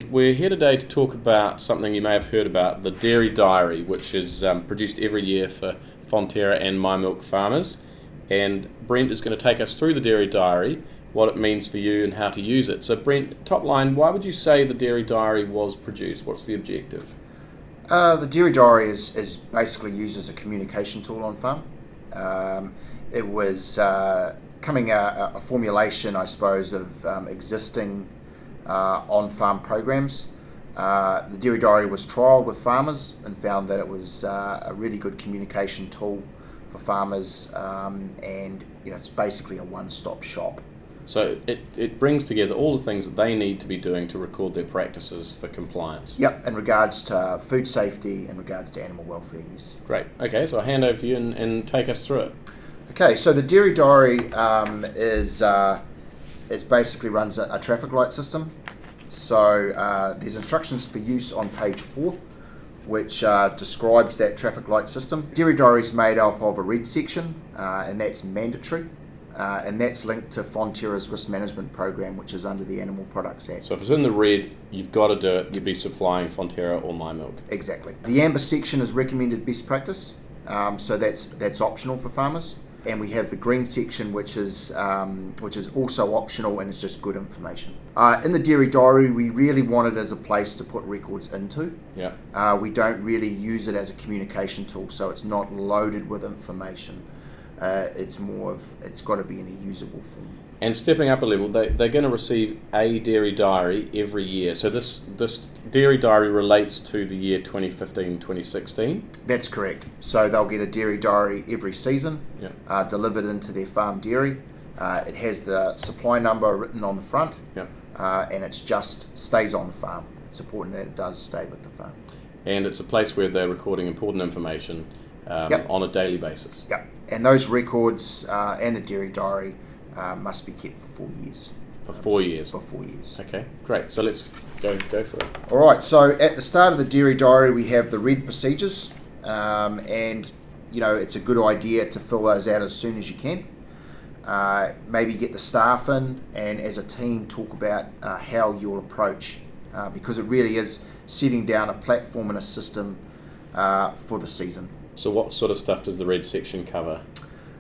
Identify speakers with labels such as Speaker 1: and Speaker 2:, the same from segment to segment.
Speaker 1: We're here today to talk about something you may have heard about, the Dairy Diary, which is produced every year for Fonterra and My Milk farmers. And Brent is going to take us through the Dairy Diary, what it means for you and how to use it. So Brent, top line, why would you say the Dairy Diary was produced? What's the objective?
Speaker 2: The Dairy Diary is basically used as a communication tool on farm. It was coming a formulation, I suppose, of existing on-farm programs. The Dairy Diary was trialled with farmers and found that it was a really good communication tool for farmers, and it's basically a one-stop shop.
Speaker 1: So it brings together all the things that they need to be doing to record their practices for compliance.
Speaker 2: Yep, in regards to food safety, in regards to animal welfare, yes.
Speaker 1: Great. Okay, so I'll hand over to you and take us through it.
Speaker 2: Okay, so the Dairy Diary is basically runs a traffic light system. So there's instructions for use on page 4, which describes that traffic light system. Dairy Diary is made up of a red section, and that's mandatory. And that's linked to Fonterra's risk management program, which is under the Animal Products Act.
Speaker 1: So if it's in the red, you've got to do it to be supplying Fonterra or My Milk.
Speaker 2: Exactly. The amber section is recommended best practice, so that's optional for farmers. And we have the green section, which is also optional, and it's just good information. In the Dairy Diary, we really want it as a place to put records into.
Speaker 1: Yeah.
Speaker 2: We don't really use it as a communication tool, so it's not loaded with information. It's got to be in a usable form.
Speaker 1: And stepping up a level, they're going to receive a Dairy Diary every year. So this Dairy Diary relates to the year 2015-2016?
Speaker 2: That's correct. So they'll get a Dairy Diary every season,
Speaker 1: Yeah.
Speaker 2: Delivered into their farm dairy. It has the supply number written on the front,
Speaker 1: Yeah.
Speaker 2: And it just stays on the farm. It's important that it does stay with the farm.
Speaker 1: And it's a place where they're recording important information
Speaker 2: Yep.
Speaker 1: on a daily basis.
Speaker 2: Yep. And those records and the Dairy Diary must be kept for 4 years.
Speaker 1: For 4 years.
Speaker 2: For 4 years.
Speaker 1: Okay, great. So let's go for it.
Speaker 2: All right. So at the start of the Dairy Diary, we have the red procedures, and it's a good idea to fill those out as soon as you can. Maybe get the staff in, and as a team talk about how you'll approach, because it really is setting down a platform and a system for the season.
Speaker 1: So what sort of stuff does the red section cover?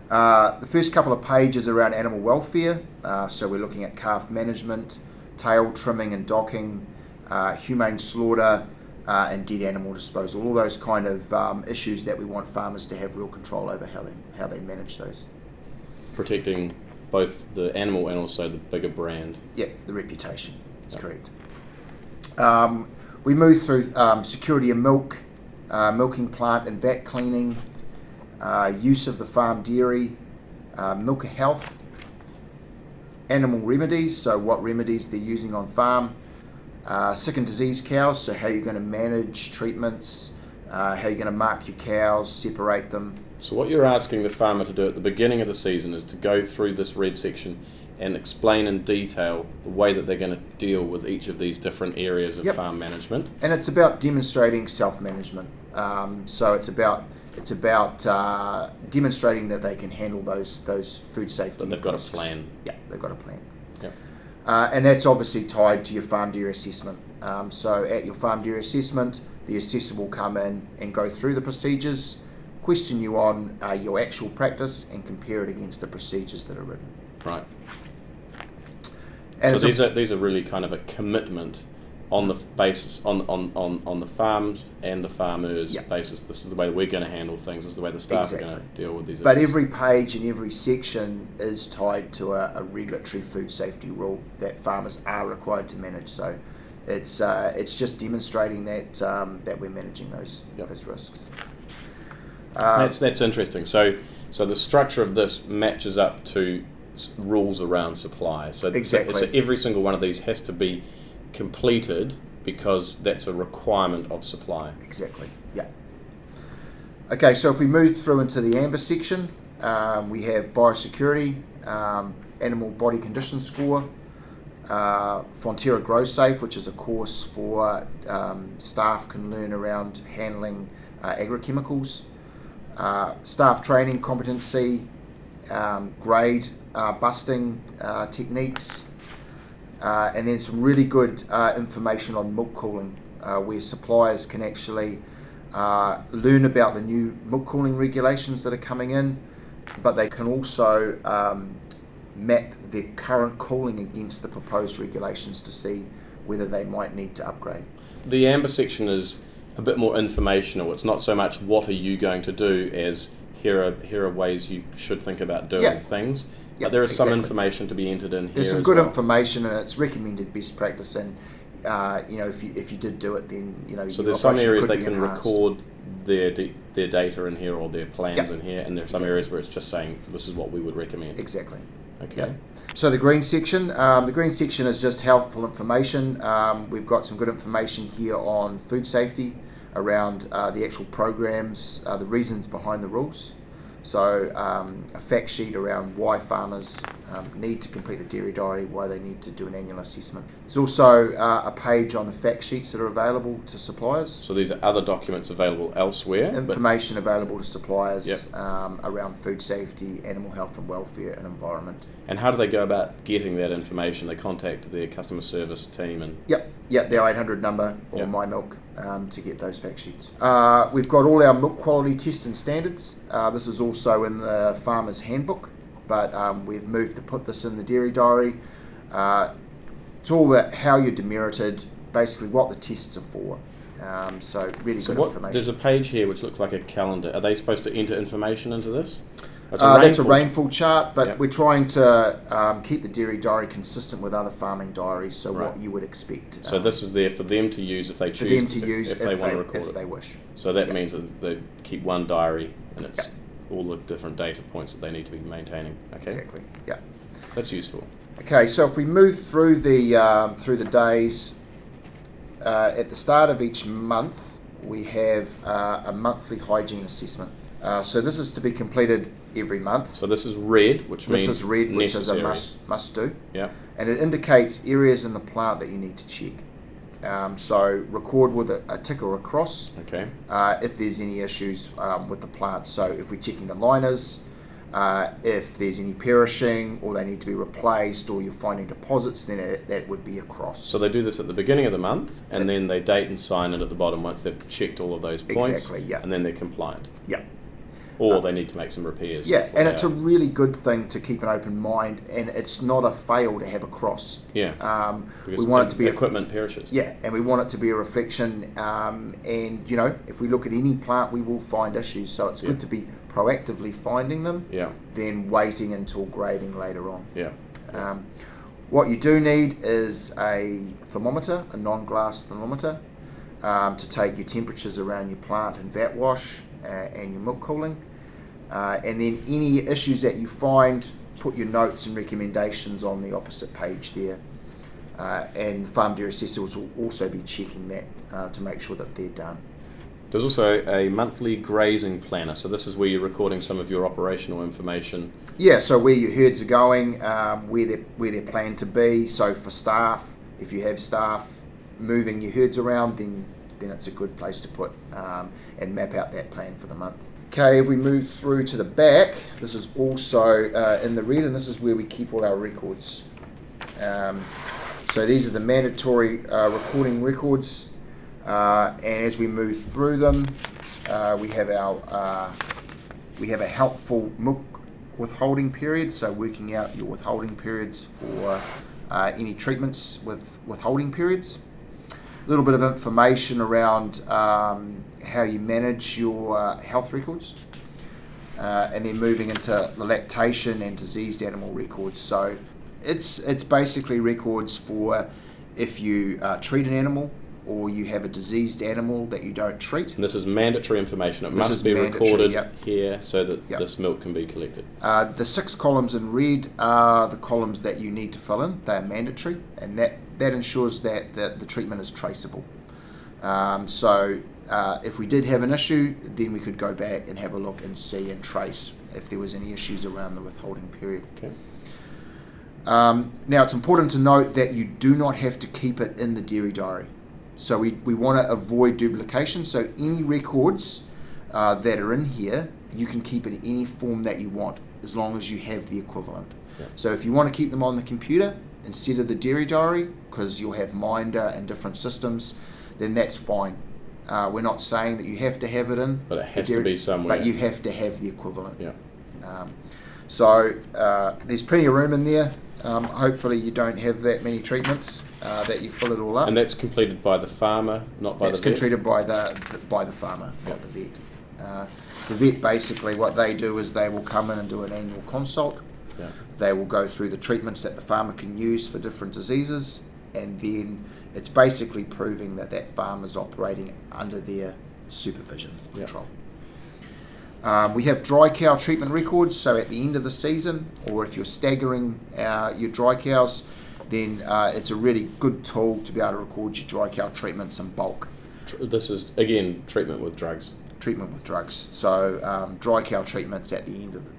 Speaker 2: The first couple of pages around animal welfare, so we're looking at calf management, tail trimming and docking, humane slaughter, and dead animal disposal. All those kind of issues that we want farmers to have real control over how they manage those.
Speaker 1: Protecting both the animal and also the bigger brand.
Speaker 2: Yeah, the reputation. That's
Speaker 1: Yep.
Speaker 2: correct. We move through security of milk, milking plant and vat cleaning, use of the farm dairy, milker health, animal remedies, so what remedies they're using on farm, sick and disease cows, so how you're going to manage treatments, how you're going to mark your cows, separate them.
Speaker 1: So what you're asking the farmer to do at the beginning of the season is to go through this red section and explain in detail the way that they're going to deal with each of these different areas of
Speaker 2: Yep.
Speaker 1: farm management.
Speaker 2: And it's about demonstrating self-management. So it's about demonstrating that they can handle those food safety.
Speaker 1: That they've got
Speaker 2: risks.
Speaker 1: a plan.
Speaker 2: Yeah, they've got a plan.
Speaker 1: Yep.
Speaker 2: And that's obviously tied to your farm dairy assessment. So at your farm dairy assessment, the assessor will come in and go through the procedures, question you on your actual practice, and compare it against the procedures that are written.
Speaker 1: Right.
Speaker 2: And
Speaker 1: So these are really kind of a commitment on the basis on the farms and the farmers
Speaker 2: Yep.
Speaker 1: basis. This is the way that we're going to handle things. This is the way the staff are going
Speaker 2: Exactly.
Speaker 1: to deal with these
Speaker 2: But
Speaker 1: issues.
Speaker 2: every page and every section is tied to a regulatory food safety rule that farmers are required to manage. So it's just demonstrating that that we're managing those
Speaker 1: Yep.
Speaker 2: those risks.
Speaker 1: That's interesting. So the structure of this matches up to rules around supply. So
Speaker 2: Exactly.
Speaker 1: so every single one of these has to be completed because that's a requirement of supply.
Speaker 2: Exactly. Yeah. Okay, so if we move through into the amber section, we have biosecurity, animal body condition score, Fonterra Grow Safe, which is a course for staff can learn around handling agrochemicals, staff training competency, grade busting techniques, and then some really good information on milk cooling, where suppliers can actually learn about the new milk cooling regulations that are coming in, but they can also map their current cooling against the proposed regulations to see whether they might need to upgrade.
Speaker 1: The amber section is a bit more informational. It's not so much what are you going to do as here are ways you should think about doing things. But there is some information to be entered in here.
Speaker 2: There's some good information, and it's recommended best practice. And if you did do it, then
Speaker 1: So there's some areas they can record their data in here or their plans in here, and there's some areas where it's just saying this is what we would recommend.
Speaker 2: Exactly.
Speaker 1: Okay.
Speaker 2: Yep. So the green section. The green section is just helpful information. We've got some good information here on food safety around the actual programs, the reasons behind the rules. So a fact sheet around why farmers need to complete the dairy diary, why they need to do an annual assessment. There's also a page on the fact sheets that are available to suppliers.
Speaker 1: So these are other documents available elsewhere.
Speaker 2: Information available to suppliers around food safety, animal health and welfare, and environment.
Speaker 1: And how do they go about getting that information? They contact their customer service team and...
Speaker 2: Yep, their 800 number or My Milk to get those fact sheets. We've got all our milk quality tests and standards. This is also in the Farmer's Handbook, but we've moved to put this in the Dairy Diary. It's all that how you're demerited, basically what the tests are for. So really good information.
Speaker 1: There's a page here which looks like a calendar. Are they supposed to enter information into this?
Speaker 2: That's a rainfall chart, but we're trying to keep the Dairy Diary consistent with other farming diaries, so what you would expect.
Speaker 1: So this is there for them to use if they choose, if they want to record it.
Speaker 2: If they wish.
Speaker 1: So that means that they keep one diary and it's all the different data points that they need to be maintaining. Okay.
Speaker 2: Exactly. Yeah.
Speaker 1: That's useful.
Speaker 2: Okay, so if we move through the days, at the start of each month, we have a monthly hygiene assessment. So this is to be completed every month.
Speaker 1: So this is red, which means
Speaker 2: this is red, which
Speaker 1: necessary.
Speaker 2: is a must do.
Speaker 1: Yeah.
Speaker 2: And it indicates areas in the plant that you need to check. So record with a tick or a cross.
Speaker 1: Okay.
Speaker 2: If there's any issues with the plant. So if we're checking the liners, if there's any perishing or they need to be replaced or you're finding deposits, then that would be a cross.
Speaker 1: So they do this at the beginning of the month and then they date and sign it at the bottom once they've checked all of those points.
Speaker 2: Exactly, yeah.
Speaker 1: And then they're compliant.
Speaker 2: Yeah.
Speaker 1: Or they need to make some repairs.
Speaker 2: Yeah, and it's a really good thing to keep an open mind, and it's not a fail to have a cross.
Speaker 1: Yeah.
Speaker 2: We want it to be
Speaker 1: equipment perishes.
Speaker 2: Yeah, and we want it to be a reflection. And if we look at any plant, we will find issues. So it's good to be proactively finding them.
Speaker 1: Yeah.
Speaker 2: Then waiting until grading later on.
Speaker 1: Yeah.
Speaker 2: What you do need is a thermometer, a non-glass thermometer, to take your temperatures around your plant and vat wash and your milk cooling. And then any issues that you find, put your notes and recommendations on the opposite page there. And farm dairy assessors will also be checking that to make sure that they're done.
Speaker 1: There's also a monthly grazing planner. So this is where you're recording some of your operational information.
Speaker 2: Yeah, so where your herds are going, where they're planned to be. So for staff, if you have staff moving your herds around, then it's a good place to put and map out that plan for the month. Okay, if we move through to the back, this is also in the red, and this is where we keep all our records. So these are the mandatory recording records, and as we move through them, we have a helpful milk withholding period. So working out your withholding periods for any treatments with withholding periods. A little bit of information around how you manage your health records, and then moving into the lactation and diseased animal records. So it's basically records for if you treat an animal or you have a diseased animal that you don't treat.
Speaker 1: And this is mandatory information. It must be recorded here so that this milk can be collected.
Speaker 2: The 6 columns in red are the columns that you need to fill in. They are mandatory, and that ensures that the treatment is traceable. So if we did have an issue, then we could go back and have a look and see and trace if there was any issues around the withholding period.
Speaker 1: Okay.
Speaker 2: Now it's important to note that you do not have to keep it in the dairy diary. So we want to avoid duplication. So any records that are in here, you can keep in any form that you want, as long as you have the equivalent. Yeah. So if you want to keep them on the computer, instead of the dairy diary, because you'll have Minder and different systems, then that's fine. We're not saying that you have to have it in,
Speaker 1: but it has to be somewhere.
Speaker 2: But you have to have the equivalent.
Speaker 1: Yeah.
Speaker 2: So there's plenty of room in there. Hopefully you don't have that many treatments, that you fill it all up.
Speaker 1: And that's completed by the farmer, not by the vet?
Speaker 2: It's completed by the farmer, not the vet. The vet, basically what they do is they will come in and do an annual consult.
Speaker 1: Yeah.
Speaker 2: They will go through the treatments that the farmer can use for different diseases, and then it's basically proving that that farmer's operating under their supervision, control. We have dry cow treatment records, so at the end of the season, or if you're staggering your dry cows, then it's a really good tool to be able to record your dry cow treatments in bulk.
Speaker 1: This is, again, treatment with drugs.
Speaker 2: Treatment with drugs. So dry cow treatments at the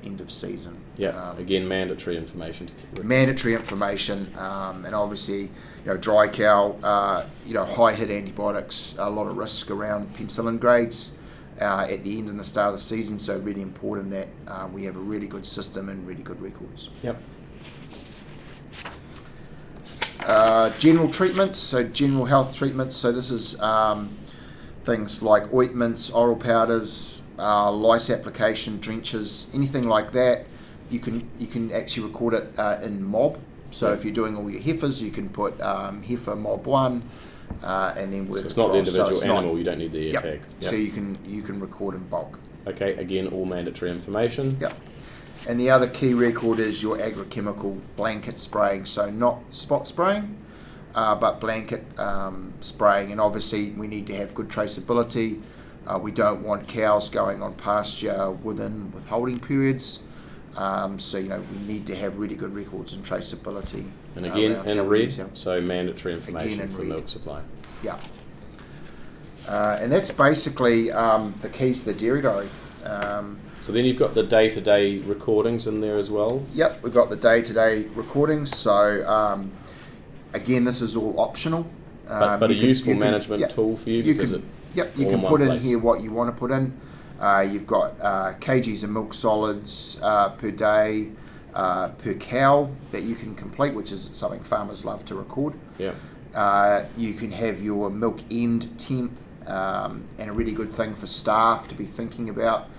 Speaker 2: end of season.
Speaker 1: Yeah. Again, mandatory information.
Speaker 2: Mandatory information, and obviously, dry cow, high hit antibiotics, a lot of risk around penicillin grades at the end and the start of the season. So really important that we have a really good system and really good records.
Speaker 1: Yep.
Speaker 2: General treatments, so general health treatments. So this is things like ointments, oral powders, lice application, drenches, anything like that. You can actually record it in MOB. So if you're doing all your heifers, you can put heifer MOB 1, and then work.
Speaker 1: So it's not the individual
Speaker 2: so
Speaker 1: animal. You don't need the ear tag.
Speaker 2: Yep. So you can record in bulk.
Speaker 1: Okay. Again, all mandatory information.
Speaker 2: Yep. And the other key record is your agrochemical blanket spraying. So not spot spraying, but blanket spraying. And obviously we need to have good traceability. We don't want cows going on pasture within withholding periods. So we need to have really good records and traceability.
Speaker 1: And again, in red, so mandatory information for milk supply.
Speaker 2: Yeah. And that's basically the keys to the dairy diary.
Speaker 1: So then you've got the day-to-day recordings in there as well?
Speaker 2: Yep, we've got the day-to-day recordings. So again, this is all optional.
Speaker 1: But a useful management tool for you because
Speaker 2: you can put in here what you want to put in. You've got kgs of milk solids per day, per cow that you can complete, which is something farmers love to record.
Speaker 1: Yeah.
Speaker 2: You can have your milk end temp, and a really good thing for staff to be thinking about.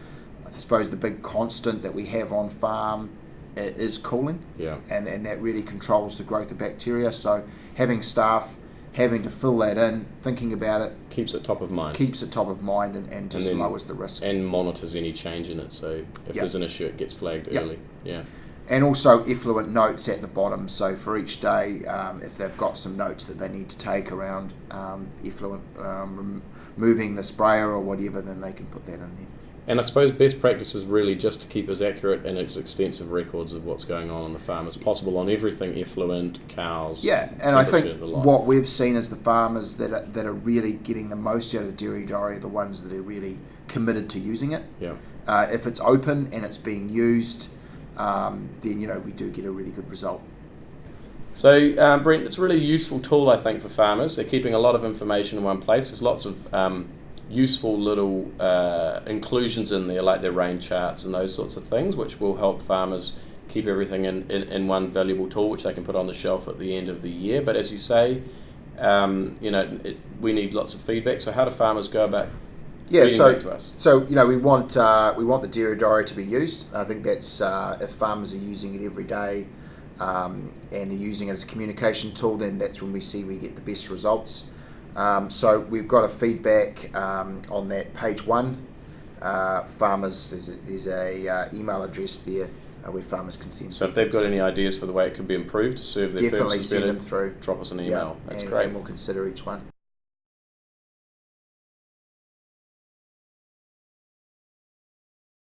Speaker 2: I suppose the big constant that we have on farm is cooling, and that really controls the growth of bacteria. So having staff having to fill that in, thinking about it,
Speaker 1: keeps it top of mind.
Speaker 2: And just lowers the risk.
Speaker 1: And monitors any change in it, so if there's an issue, it gets flagged early. Yeah.
Speaker 2: And also effluent notes at the bottom. So for each day, if they've got some notes that they need to take around effluent, removing the sprayer or whatever, then they can put that in there.
Speaker 1: And I suppose best practice is really just to keep as accurate and as extensive records of what's going on the farm as possible on everything, effluent, cows.
Speaker 2: Yeah, and I think what we've seen is the farmers that are really getting the most out of the dairy diary are the ones that are really committed to using it.
Speaker 1: Yeah.
Speaker 2: If it's open and it's being used, then we do get a really good result.
Speaker 1: So Brent, it's a really useful tool I think for farmers. They're keeping a lot of information in one place. There's lots of useful little inclusions in there, like their rain charts and those sorts of things, which will help farmers keep everything in one valuable tool, which they can put on the shelf at the end of the year. But as you say, we need lots of feedback. So how do farmers go about feeding back to us?
Speaker 2: So we want the dairy diary to be used. I think that's if farmers are using it every day and they're using it as a communication tool, then that's when we get the best results. So we've got a feedback on that page 1. Farmers, there's a email address there where farmers can send.
Speaker 1: So if they've got any ideas for the way it could be improved to serve their
Speaker 2: definitely
Speaker 1: purposes
Speaker 2: send
Speaker 1: better,
Speaker 2: them through.
Speaker 1: Drop us an email. That's
Speaker 2: and
Speaker 1: great.
Speaker 2: And we'll consider each one.